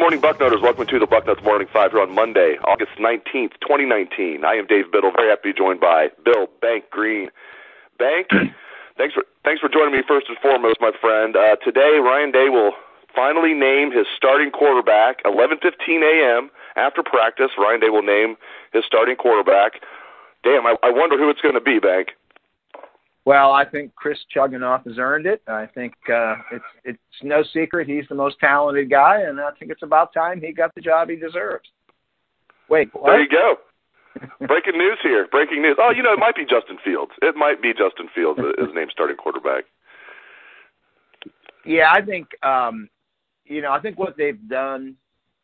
morning, Bucknutters. Welcome to the Bucknuts Morning 5 here on Monday, August 19th, 2019. I am Dave Biddle. Very happy to be joined by Bill Bank Greene. Bank, thanks for joining me first and foremost, my friend. Today, Ryan Day will finally name his starting quarterback. 11:15 a.m. after practice, Ryan Day will name his starting quarterback. Damn, I wonder who it's going to be, Bank. Well, I think Chris Chugginoff has earned it. I think it's no secret he's the most talented guy, and I think it's about time he got the job he deserves. Wait, what? There you go. Breaking news here. Breaking news. Oh, it might be Justin Fields. It might be Justin Fields, his named starting quarterback. Yeah, I think I think what they've done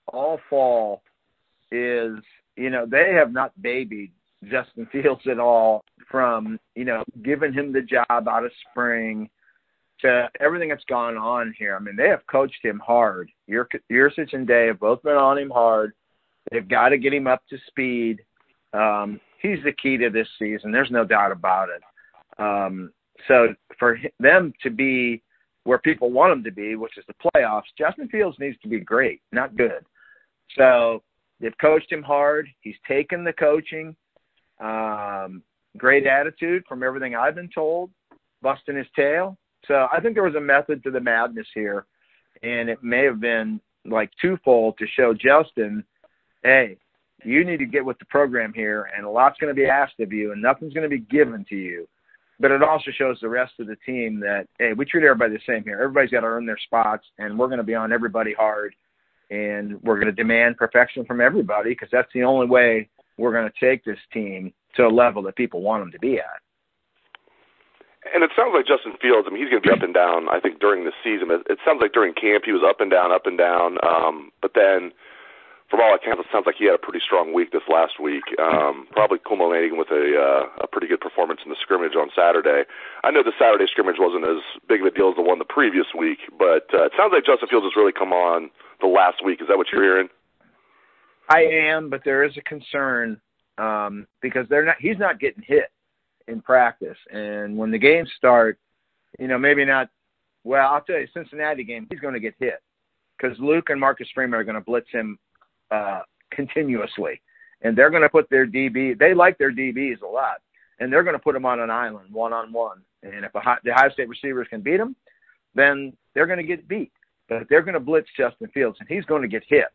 all fall is, they have not babied Justin Fields at all, from, giving him the job out of spring to everything that's gone on here. I mean, they have coached him hard. Yurcich and Day have both been on him hard. They've got to get him up to speed. He's the key to this season. There's no doubt about it. So for them to be where people want them to be, which is the playoffs, Justin Fields needs to be great, not good. So they've coached him hard. He's taken the coaching. Great attitude from everything I've been told, busting his tail. So I think there was a method to the madness here, and it may have been like twofold to show Justin, hey, you need to get with the program here, and a lot's going to be asked of you, and nothing's going to be given to you. But it also shows the rest of the team that, hey, we treat everybody the same here. Everybody's got to earn their spots, and we're going to be on everybody hard, and we're going to demand perfection from everybody, because that's the only way we're going to take this team to a level that people want them to be at. And it sounds like Justin Fields, he's going to be up and down, I think, during the season. It sounds like during camp he was up and down. But then, from all accounts, it sounds like he had a pretty strong week this last week, probably culminating with a pretty good performance in the scrimmage on Saturday. I know the Saturday scrimmage wasn't as big of a deal as the one the previous week, but it sounds like Justin Fields has really come on the last week. Is that what you're hearing? I am, but there is a concern because he's not getting hit in practice. And when the games start, maybe not. Well, I'll tell you, Cincinnati game, he's going to get hit because Luke and Marcus Crowley are going to blitz him continuously. And they're going to put their DB, they like their DBs a lot, and they're going to put them on an island, one-on-one. And if the Ohio State receivers can beat them, then they're going to get beat. But they're going to blitz Justin Fields, and he's going to get hit.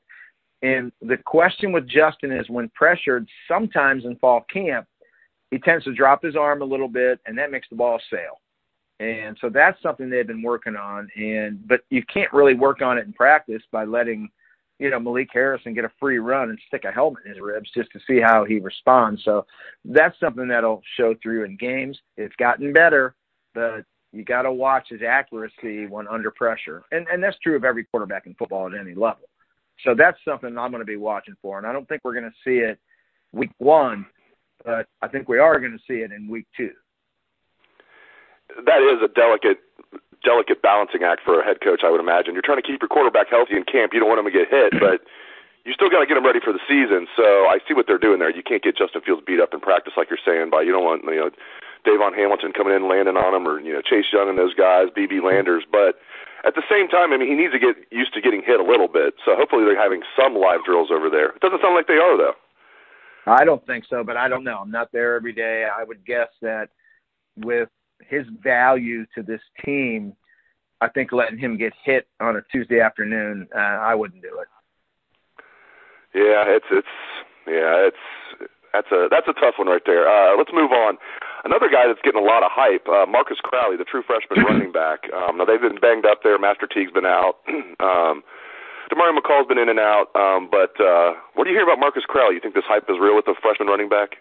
And the question with Justin is when pressured, sometimes in fall camp, he tends to drop his arm a little bit, and that makes the ball sail. And so that's something they've been working on. But you can't really work on it in practice by letting, Malik Harrison get a free run and stick a helmet in his ribs just to see how he responds. So that's something that'll show through in games. It's gotten better, but you got to watch his accuracy when under pressure. And that's true of every quarterback in football at any level. So that's something I'm going to be watching for. And I don't think we're going to see it week 1, but I think we are going to see it in week 2. That is a delicate balancing act for a head coach, I would imagine. You're trying to keep your quarterback healthy in camp. You don't want him to get hit, but you still got to get him ready for the season. So I see what they're doing there. You can't get Justin Fields beat up in practice like you're saying you don't want, Davon Hamilton coming in and landing on him, or, Chase Young and those guys, B.B. Landers. But at the same time, he needs to get used to getting hit a little bit. So hopefully they're having some live drills over there. It doesn't sound like they are, though. I don't think so, but I don't know. I'm not there every day. I would guess that with his value to this team, I think letting him get hit on a Tuesday afternoon, I wouldn't do it. Yeah, that's a tough one right there. Let's move on. Another guy that's getting a lot of hype, Marcus Crowley, the true freshman running back. Now they've been banged up there. Master Teague's been out. Demario McCall's been in and out. But what do you hear about Marcus Crowley? You think this hype is real with the freshman running back?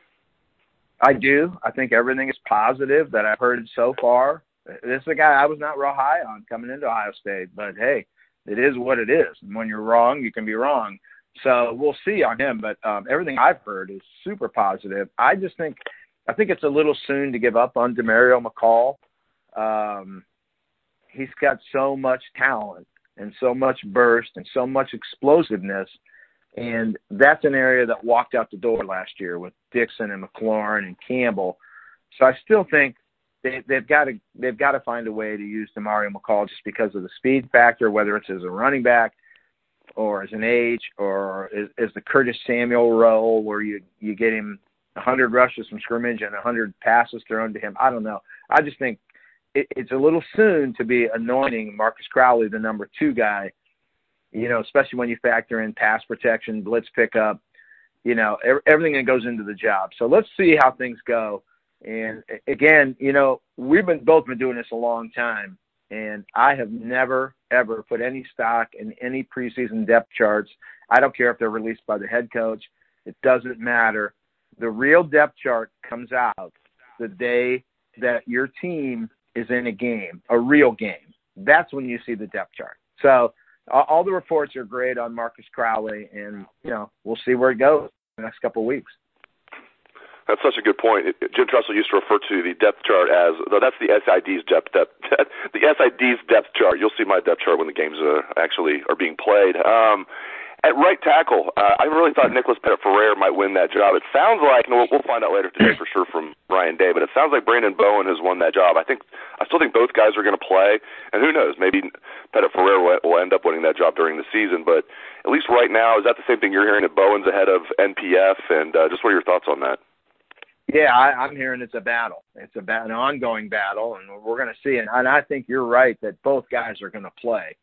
I do. I think everything is positive that I've heard so far. This is a guy I was not real high on coming into Ohio State, but hey, it is what it is. And when you're wrong, you can be wrong. So we'll see on him, but everything I've heard is super positive. I think it's a little soon to give up on Demario McCall. He's got so much talent and so much burst and so much explosiveness, and that's an area that walked out the door last year with Dixon and McLaurin and Campbell. So I still think they've got to find a way to use Demario McCall just because of the speed factor, whether it's as a running back or as an H, or as the Curtis Samuel role where you get him 100 rushes from scrimmage and 100 passes thrown to him. I don't know. I just think it's a little soon to be anointing Marcus Crowley the number 2 guy, especially when you factor in pass protection, blitz pickup, everything that goes into the job. So let's see how things go. And again, we've both been doing this a long time, and I have never, ever put any stock in any preseason depth charts. I don't care if they're released by the head coach. It doesn't matter. The real depth chart comes out the day that your team is in a game, a real game. That's when you see the depth chart. So all the reports are great on Marcus Crowley, and, we'll see where it goes in the next couple of weeks. That's such a good point. Jim Tressel used to refer to the depth chart as, though that's the SID's depth the SID's depth chart. You'll see my depth chart when the games actually are being played. At right tackle, I really thought Nicholas Petit-Frere might win that job. It sounds like, and we'll find out later today for sure from Ryan Day, but it sounds like Branden Bowen has won that job. I still think both guys are going to play, and who knows, maybe Petit-Frere will end up winning that job during the season. But at least right now, is that the same thing you're hearing, that Bowen's ahead of NPF? And just what are your thoughts on that? Yeah, I'm hearing it's a battle. It's an ongoing battle, and we're going to see it. And I think you're right that both guys are going to play.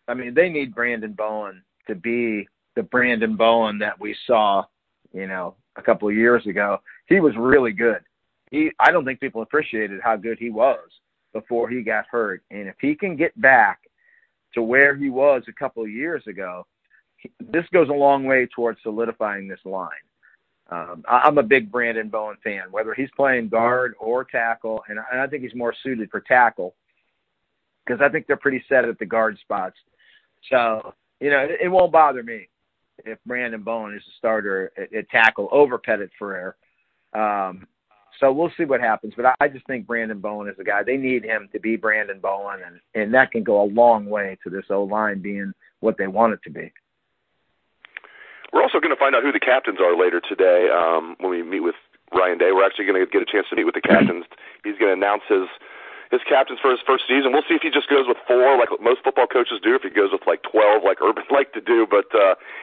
I mean, they need Branden Bowen to be the Branden Bowen that we saw, a couple of years ago. He was really good. I don't think people appreciated how good he was before he got hurt. And if he can get back to where he was a couple of years ago, this goes a long way towards solidifying this line. I'm a big Branden Bowen fan, whether he's playing guard or tackle, and I think he's more suited for tackle because I think they're pretty set at the guard spots. So, it won't bother me if Branden Bowen is a starter at tackle over Petit-Frere. So we'll see what happens. But I just think Branden Bowen is the guy. They need him to be Branden Bowen, and that can go a long way to this O-line being what they want it to be. We're also going to find out who the captains are later today when we meet with Ryan Day. We're actually going to get a chance to meet with the captains. He's going to announce his captains for his first season. We'll see if he just goes with 4 like most football coaches do, if he goes with like 12 like Urban like to do. But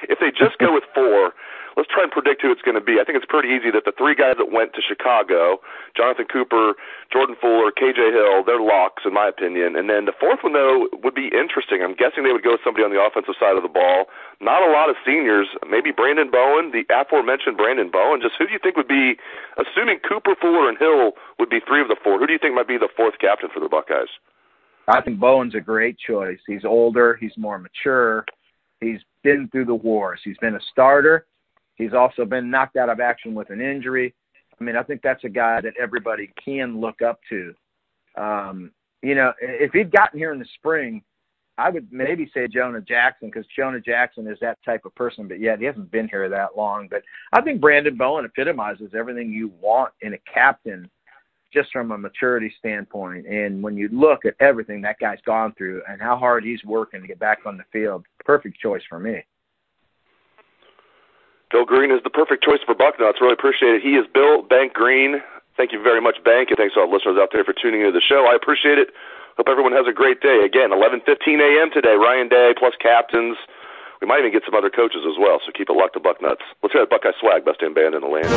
if they just go with 4, let's try and predict who it's going to be. I think it's pretty easy that the 3 guys that went to Chicago, Jonathan Cooper, Jordan Fuller, KJ Hill, they're locks in my opinion. And then the 4th one, though, would be interesting. I'm guessing they would go with somebody on the offensive side of the ball. Not a lot of seniors. Maybe Branden Bowen, the aforementioned Branden Bowen. Just who do you think would be, assuming Cooper, Fuller, and Hill would be 3 of the 4, who do you think might be the 4th captain for the Buckeyes? I think Bowen's a great choice. He's older. He's more mature. He's been through the wars. He's been a starter. He's also been knocked out of action with an injury. I mean, I think that's a guy that everybody can look up to. If he'd gotten here in the spring, I would maybe say Jonah Jackson, because Jonah Jackson is that type of person, but yet he hasn't been here that long. But I think Branden Bowen epitomizes everything you want in a captain just from a maturity standpoint. And when you look at everything that guy's gone through and how hard he's working to get back on the field, perfect choice for me. Bill Greene is the perfect choice for Bucknuts. Really appreciate it. He is Bill Bank Greene. Thank you very much, Bank, and thanks to all the listeners out there for tuning into the show. I appreciate it. Hope everyone has a great day. Again, 11:15 a.m. today, Ryan Day plus captains. We might even get some other coaches as well, so keep it locked to Bucknuts. Let's hear that Buckeye swag, best damn band in the land.